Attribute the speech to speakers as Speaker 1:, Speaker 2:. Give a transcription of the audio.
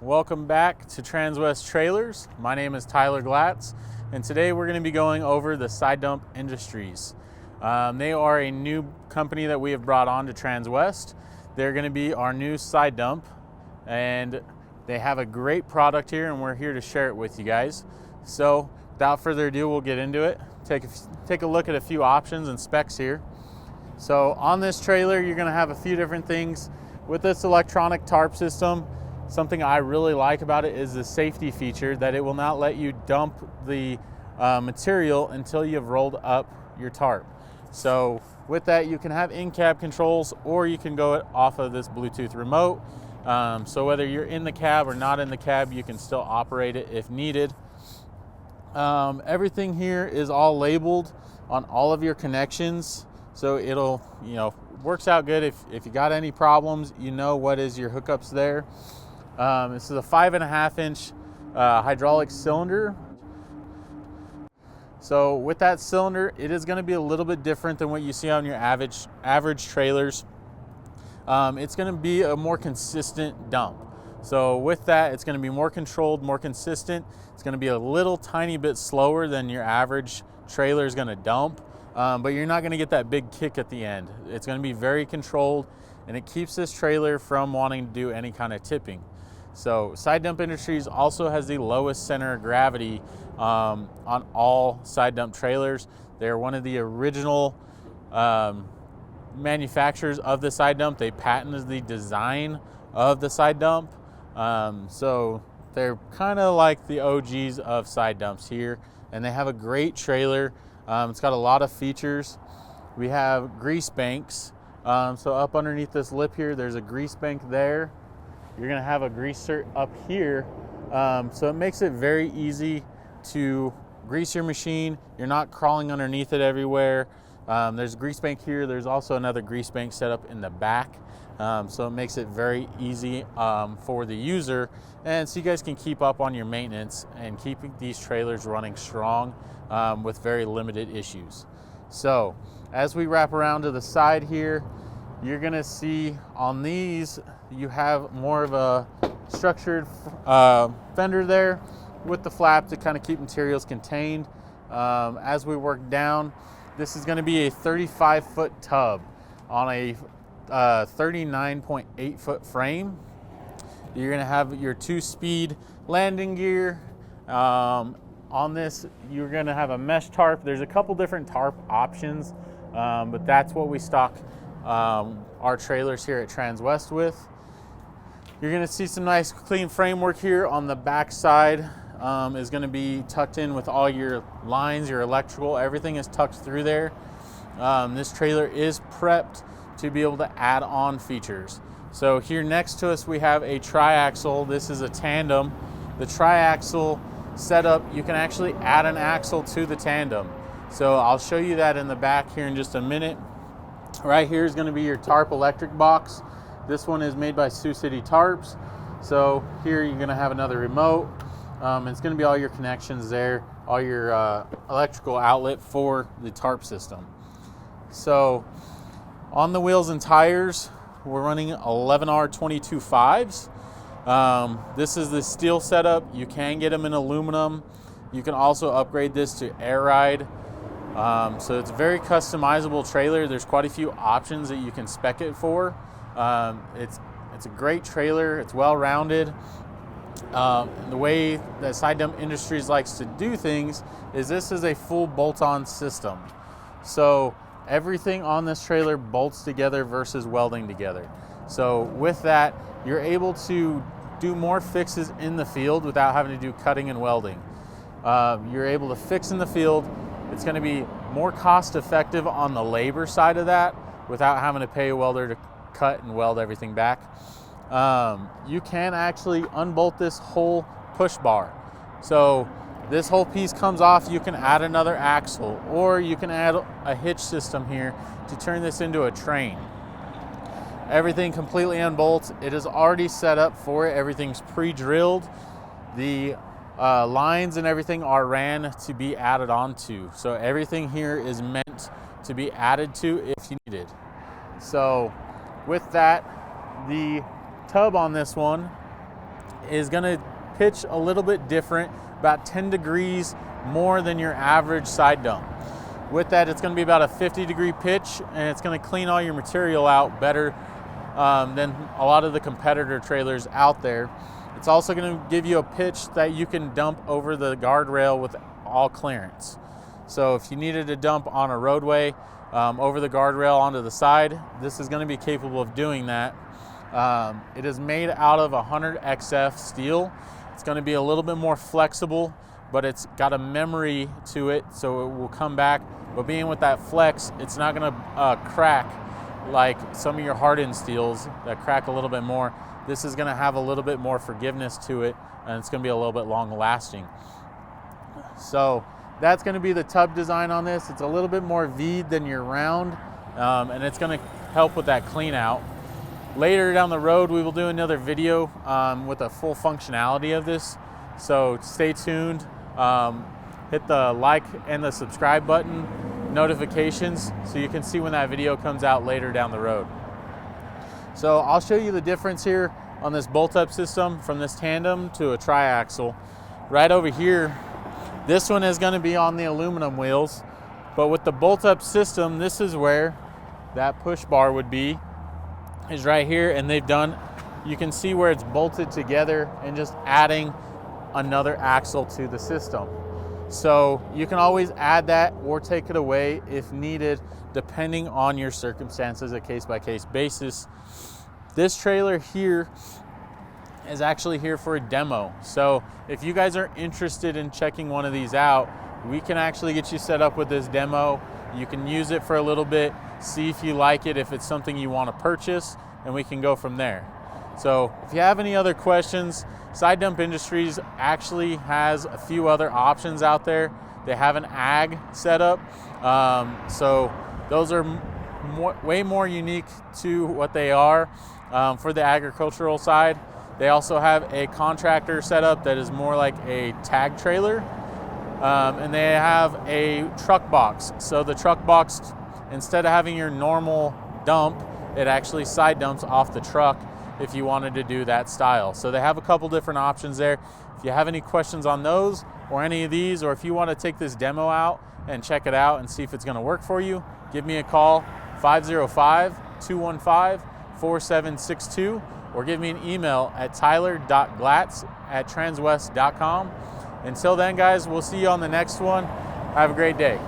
Speaker 1: Welcome back to Transwest Trailers. My name is Tyler Glatz, and today we're going to be going over the Side Dump Industries. They are a new company that we have brought on to Transwest. They're going to be our new side dump, and they have a great product here, and we're here to share it with you guys. So without further ado, we'll get into it. Take a look at a few options and specs here. So on this trailer, you're going to have a few different things. With this electronic tarp system, something I really like about it is the safety feature that it will not let you dump the material until you've rolled up your tarp. So with that, you can have in-cab controls, or you can go off of this Bluetooth remote. So whether you're in the cab or not in the cab, you can still operate it if needed. Everything here is all labeled on all of your connections, so it'll, works out good. If you got any problems, you know what is your hookups there. This is a 5.5 inch hydraulic cylinder. So with that cylinder, it is going to be a little bit different than what you see on your average trailers. It's going to be a more consistent dump. So with that, it's going to be more controlled, more consistent. It's going to be a little tiny bit slower than your average trailer is going to dump, but you're not going to get that big kick at the end. It's going to be very controlled, and it keeps this trailer from wanting to do any kind of tipping. So Side Dump Industries also has the lowest center of gravity on all side dump trailers. They're one of the original manufacturers of the side dump. They patented the design of the side dump. So they're kind of like the OGs of side dumps here, and they have a great trailer. It's got a lot of features. We have grease banks. So up underneath this lip here, there's a grease bank there. You're going to have a greaser up here. So it makes it very easy to grease your machine. You're not crawling underneath it everywhere. There's a grease bank here. There's also another grease bank set up in the back. So it makes it very easy for the user. And so you guys can keep up on your maintenance and keeping these trailers running strong with very limited issues. So as we wrap around to the side here, you're going to see on these, you have more of a structured fender there with the flap to kind of keep materials contained. As we work down, this is going to be a 35-foot tub on a 39.8-foot frame. You're going to have your 2-speed landing gear. On this, you're going to have a mesh tarp. There's a couple different tarp options, but that's what we stock our trailers here at Transwest with. You're going to see some nice clean framework here on the back side. Is going to be tucked in with all your lines, your electrical, everything is tucked through there. This trailer is prepped to be able to add on features. So here next to us we have a tri-axle. This is a tandem. The tri-axle setup, you can actually add an axle to the tandem. So I'll show you that in the back here in just a minute. Right here is going to be your tarp electric box. This one is made by Sioux City Tarps. So here you're going to have another remote. It's going to be all your connections there, all your electrical outlet for the tarp system. So on the wheels and tires, we're running 11R 22.5s. This is the steel setup. You can get them in aluminum. You can also upgrade this to air ride. So it's a very customizable trailer. There's quite a few options that you can spec it for. It's a great trailer. It's well-rounded. The way that Side Dump Industries likes to do things is this is a full bolt-on system. So everything on this trailer bolts together versus welding together. So with that, you're able to do more fixes in the field without having to do cutting and welding. You're able to fix in the field. It's going to be more cost effective on the labor side of that without having to pay a welder to cut and weld everything back. You can actually unbolt this whole push bar. So this whole piece comes off. You can add another axle, or you can add a hitch system here to turn this into a train. Everything completely unbolts. It is already set up for it. Everything's pre-drilled. The lines and everything are ran to be added onto. So everything here is meant to be added to if you needed. So with that, the tub on this one is going to pitch a little bit different, about 10 degrees more than your average side dump. With that, it's going to be about a 50-degree pitch, and it's going to clean all your material out better than a lot of the competitor trailers out there. It's also going to give you a pitch that you can dump over the guardrail with all clearance. So if you needed to dump on a roadway over the guardrail onto the side, this is going to be capable of doing that. It is made out of 100XF steel. It's going to be a little bit more flexible, but it's got a memory to it, so it will come back. But being with that flex, it's not going to crack like some of your hardened steels that crack a little bit more. This is going to have a little bit more forgiveness to it, and it's going to be a little bit long lasting. So that's going to be the tub design on this. It's a little bit more V'd than your round, and it's going to help with that clean out. Later down the road, we will do another video with a full functionality of this. So stay tuned. Hit the like and the subscribe button, notifications, so you can see when that video comes out later down the road. So I'll show you the difference here on this bolt-up system from this tandem to a triaxle. Right over here, this one is going to be on the aluminum wheels, but with the bolt-up system, this is where that push bar would be, is right here, and you can see where it's bolted together and just adding another axle to the system. So you can always add that or take it away if needed, depending on your circumstances, a case-by-case basis. This trailer here is actually here for a demo. So if you guys are interested in checking one of these out, we can actually get you set up with this demo. You can use it for a little bit, see if you like it, if it's something you want to purchase, and we can go from there. So if you have any other questions, Side Dump Industries actually has a few other options out there. They have an ag setup, so those are way more unique to what they are for the agricultural side. They also have a contractor setup that is more like a tag trailer, and they have a truck box. So the truck box, instead of having your normal dump, it actually side dumps off the truck if you wanted to do that style. So they have a couple different options there. If you have any questions on those or any of these, or if you want to take this demo out and check it out and see if it's going to work for you, give me a call, 505-215-4762, or give me an email at tyler.glatz@transwest.com. Until then, guys, we'll see you on the next one. Have a great day.